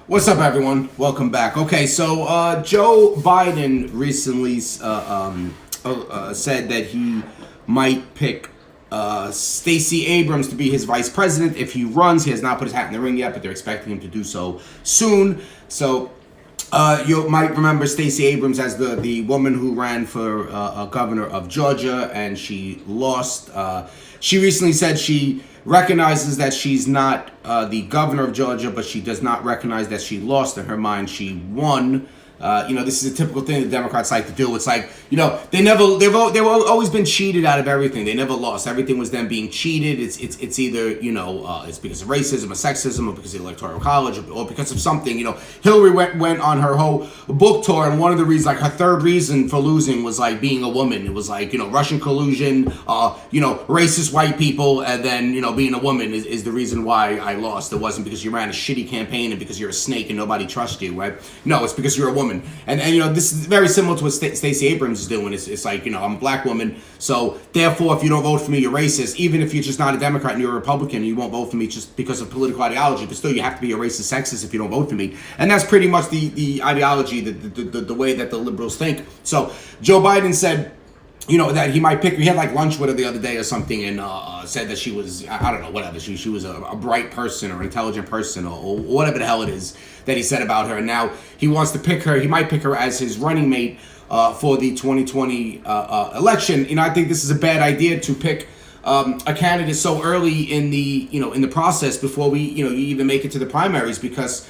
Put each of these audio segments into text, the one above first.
What's up, everyone? Welcome back. Okay, so Joe Biden recently said that he might pick Stacey Abrams to be his vice president if he runs. He has not put his hat in the ring yet, but they're expecting him to do so soon. So you might remember Stacey Abrams as the woman who ran for governor of Georgia, and she lost. She recently said she recognizes that she's not the governor of Georgia, but she does not recognize that she lost. In her mind, she won. This is a typical thing the Democrats like to do. It's like, they've always been cheated out of everything. They never lost. Everything was them being cheated. It's either, it's because of racism or sexism or because of the Electoral College or because of something. Hillary went on her whole book tour, and one of the reasons, like her third reason for losing was like being a woman. It was like, Russian collusion, racist white people, and then, being a woman is the reason why I lost. It wasn't because you ran a shitty campaign and because you're a snake and nobody trusts you, right? No, it's because you're a woman. And this is very similar to what Stacey Abrams is doing. It's like, I'm a black woman, so therefore if you don't vote for me, you're racist. Even if you're just not a Democrat and you're a Republican, you won't vote for me just because of political ideology, but still you have to be a racist sexist if you don't vote for me. And that's pretty much the ideology, the way that the liberals think. So Joe Biden said, that he might pick. He had like lunch with her the other day or something, and said that she was, I don't know, whatever. She was a bright person or an intelligent person or whatever the hell it is that he said about her. And now he wants to pick her. He might pick her as his running mate for the 2020 election. I think this is a bad idea to pick a candidate so early in the process before we you even make it to the primaries, because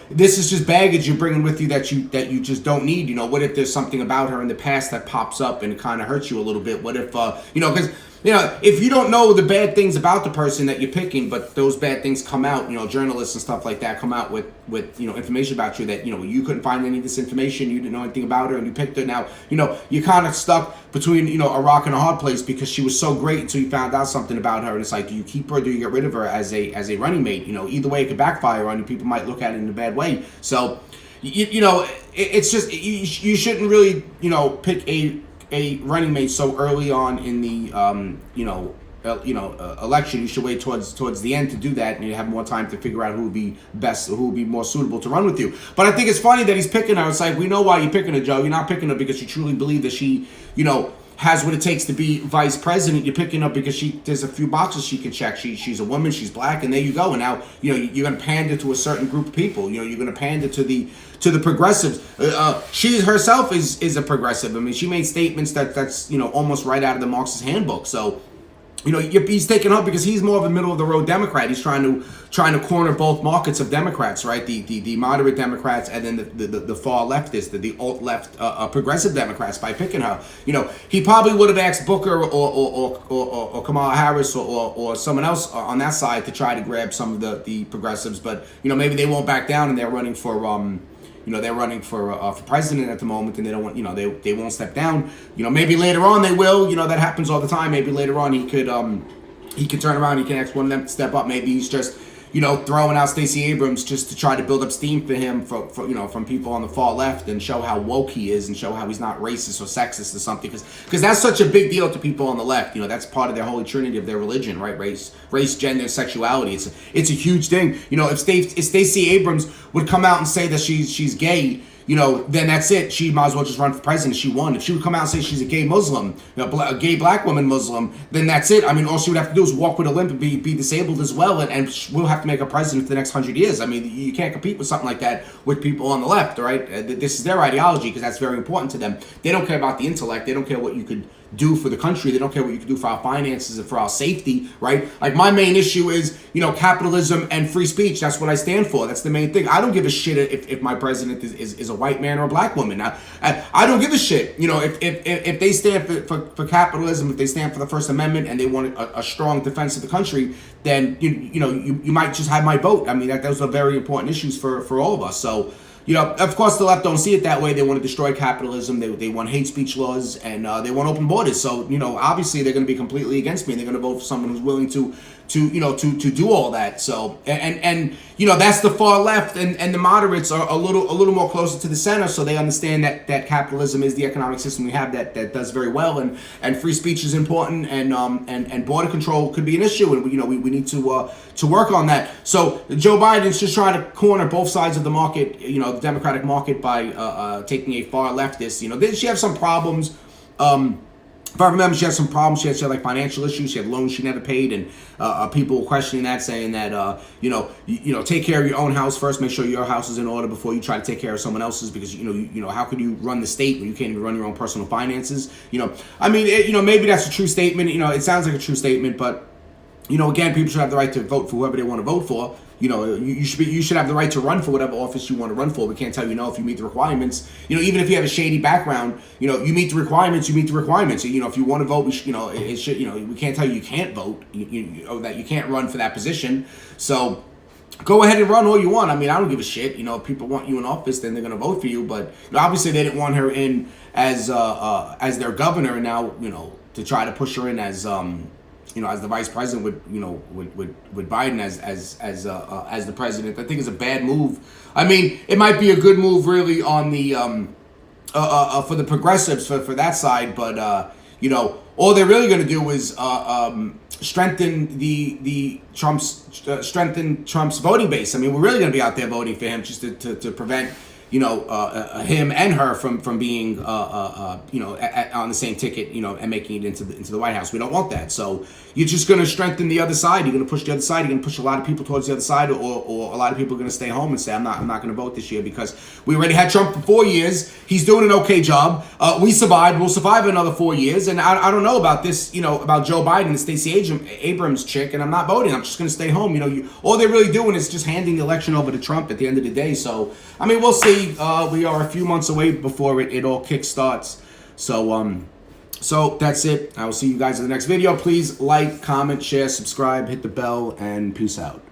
this is just baggage you're bringing with you that you just don't need. What if there's something about her in the past that pops up and it kind of hurts you a little bit? What if because if you don't know the bad things about the person that you're picking, but those bad things come out, journalists and stuff like that come out with information about you that you couldn't find any of this information, you didn't know anything about her, and you picked her. Now you're kind of stuck between a rock and a hard place, because she was so great until you found out something about her, and it's like, do you keep her or do you get rid of her as a running mate? Either way it could backfire on you. People might look at it in a bad way. So it's just you shouldn't really pick a running mate so early on in the election. You should wait towards the end to do that, and you have more time to figure out who would be best, who would be more suitable to run with you. But I think it's funny that he's picking her. It's like, we know why you're picking her, Joe. You're not picking her because you truly believe that she has what it takes to be vice president. You're picking up because there's a few boxes she can check. She's a woman, she's black, and there you go. And now you're going to pander to a certain group of people. You're going to pander to the progressives. She herself is a progressive. I mean, she made statements that's almost right out of the Marxist handbook. So he's taking her because he's more of a middle of the road Democrat. He's trying to corner both markets of Democrats, right? The moderate Democrats and then the far leftists, the alt left progressive Democrats, by picking her. He probably would have asked Booker or Kamala Harris or someone else on that side to try to grab some of the progressives, but maybe they won't back down, and they're running for they're running for president at the moment, and they don't want, they won't step down. Maybe later on they will. That happens all the time. Maybe later on he could turn around. He can ask one of them to step up. Maybe he's just throwing out Stacey Abrams just to try to build up steam for him from people on the far left, and show how woke he is, and show how he's not racist or sexist or something, because that's such a big deal to people on the left. That's part of their holy trinity of their religion, right? Race, gender, sexuality. It's a huge thing. If Stacey Abrams would come out and say that she's gay, then that's it. She might as well just run for president. She won. If she would come out and say she's a gay Muslim, a gay black woman Muslim, then that's it. I mean, all she would have to do is walk with a limp and be disabled as well, and we'll have to make her president for the next 100 years. I mean, you can't compete with something like that with people on the left, right? This is their ideology, because that's very important to them. They don't care about the intellect. They don't care what you could do for the country. They don't care what you can do for our finances and for our safety, right? Like, my main issue is, capitalism and free speech. That's what I stand for. That's the main thing. I don't give a shit if my president is a white man or a black woman. I don't give a shit. If they stand for capitalism, if they stand for the First Amendment, and they want a strong defense of the country, then you might just have my vote. I mean, those are very important issues for all of us. So, of course, the left don't see it that way. They want to destroy capitalism. They want hate speech laws, and they want open borders. So, obviously they're going to be completely against me, and they're going to vote for someone who's willing to to do all that. So and that's the far left, and the moderates are a little more closer to the center, so they understand that capitalism is the economic system we have that does very well, and free speech is important, and border control could be an issue, and we need to work on that. So Joe Biden's just trying to corner both sides of the market, the Democratic market, by taking a far leftist. She has some problems. If I remember, she had some problems. She had like financial issues. She had loans she never paid, and people were questioning that, saying that take care of your own house first. Make sure your house is in order before you try to take care of someone else's, because how could you run the state when you can't even run your own personal finances? Maybe that's a true statement. It sounds like a true statement, but again, people should have the right to vote for whoever they want to vote for. You should have the right to run for whatever office you want to run for. We can't tell you no if you meet the requirements. Even if you have a shady background, you meet the requirements. You meet the requirements. If you want to vote, we can't tell you can't vote. That you can't run for that position. So go ahead and run all you want. I don't give a shit. If people want you in office, then they're going to vote for you. But obviously, they didn't want her in as their governor, and now to try to push her in as as the vice president with Biden as the president, I think is a bad move. It might be a good move really on the for the progressives for that side, but all they're really going to do is strengthen Trump's voting base. We're really going to be out there voting for him just to prevent him and her from being on the same ticket, and making it into the White House. We don't want that. So you're just going to strengthen the other side. You're going to push the other side. You're going to push a lot of people towards the other side, or a lot of people are going to stay home and say, I'm not going to vote this year, because we already had Trump for 4 years. He's doing an okay job. We survived. We'll survive another 4 years. And I don't know about this, about Joe Biden and Stacey Abrams chick, and I'm not voting. I'm just going to stay home. All they're really doing is just handing the election over to Trump at the end of the day. So we'll see. We are a few months away before it all kick starts. So that's it. I will see you guys in the next video. Please like, comment, share, subscribe, hit the bell, and peace out.